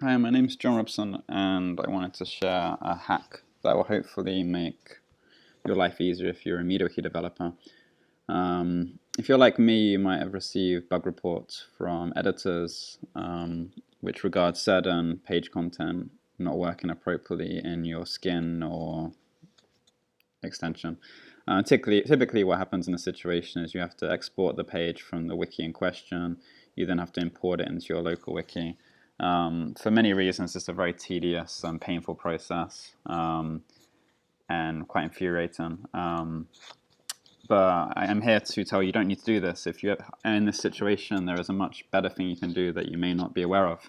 Hi, my name's John Robson, and I wanted to share a hack that will hopefully make your life easier if you're a MediaWiki developer. If you're like me, you might have received bug reports from editors which regard certain page content not working appropriately in your skin or extension. Typically what happens in a situation is you have to export the page from the wiki in question. You then have to import it into your local wiki. For many reasons, it's a very tedious and painful process and quite infuriating. But I am here to tell you don't need to do this. If you're in this situation, there is a much better thing you can do that you may not be aware of.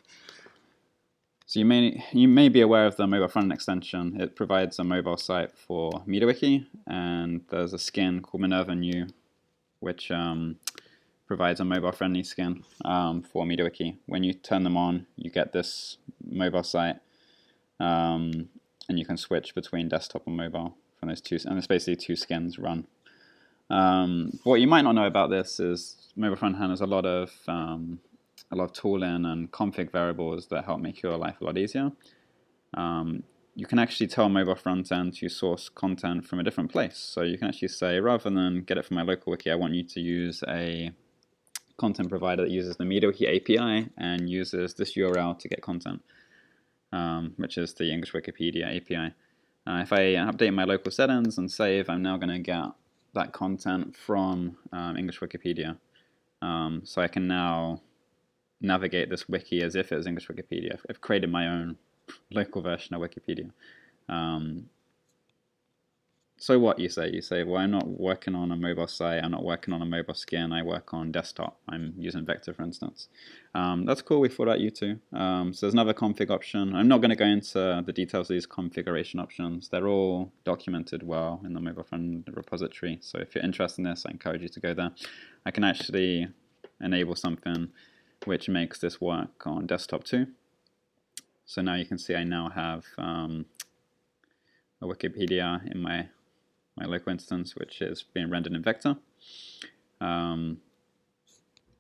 So you may be aware of the mobile front-end extension. It provides a mobile site for MediaWiki, and there's a skin called Minerva New, which provides a mobile-friendly skin for MediaWiki. When you turn them on, you get this mobile site, and you can switch between desktop and mobile from those two, and it's basically two skins run. What you might not know about this is mobile front-end has a lot of tooling and config variables that help make your life a lot easier. You can actually tell mobile front-end to source content from a different place. So you can actually say, rather than get it from my local wiki, I want you to use a content provider that uses the MediaWiki API and uses this URL to get content, which is the English Wikipedia API. If I update my local settings and save, I'm now going to get that content from English Wikipedia. So I can now navigate this wiki as if it was English Wikipedia. I've created my own local version of Wikipedia. So what, you say? You say, well, I'm not working on a mobile site, I'm not working on a mobile skin, I work on desktop. I'm using Vector, for instance. That's cool, we thought about you too. So there's another config option. I'm not going to go into the details of these configuration options. They're all documented well in the mobile front repository. So if you're interested in this, I encourage you to go there. I can actually enable something which makes this work on desktop too. So now you can see I now have a Wikipedia in my local instance, which is being rendered in Vector.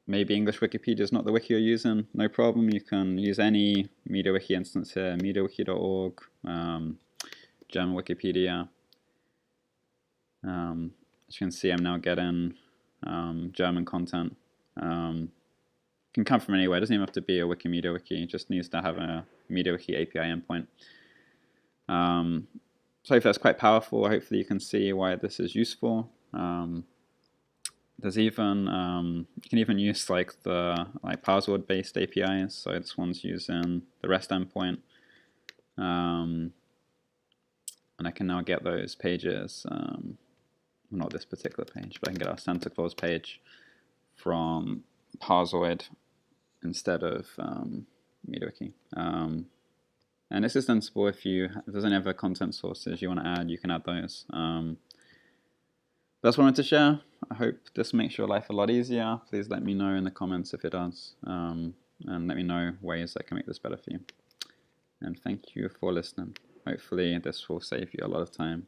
Maybe English Wikipedia is not the wiki you're using, no problem. You can use any MediaWiki instance here, MediaWiki.org, German Wikipedia. As you can see, I'm now getting German content. Can come from anywhere. It doesn't even have to be a Wikimedia wiki. It just needs to have a MediaWiki API endpoint. So hopefully that's quite powerful. Hopefully you can see why this is useful. There's even you can even use like the password-based APIs. So this one's using the REST endpoint, and I can now get those pages. Not this particular page, but I can get our Santa Claus page from Parsoid instead of MediaWiki. And it's extensible if there's any other content sources you want to add, you can add those. That's what I wanted to share. I hope this makes your life a lot easier. Please let me know in the comments if it does, and let me know ways I can make this better for you. And thank you for listening. Hopefully this will save you a lot of time.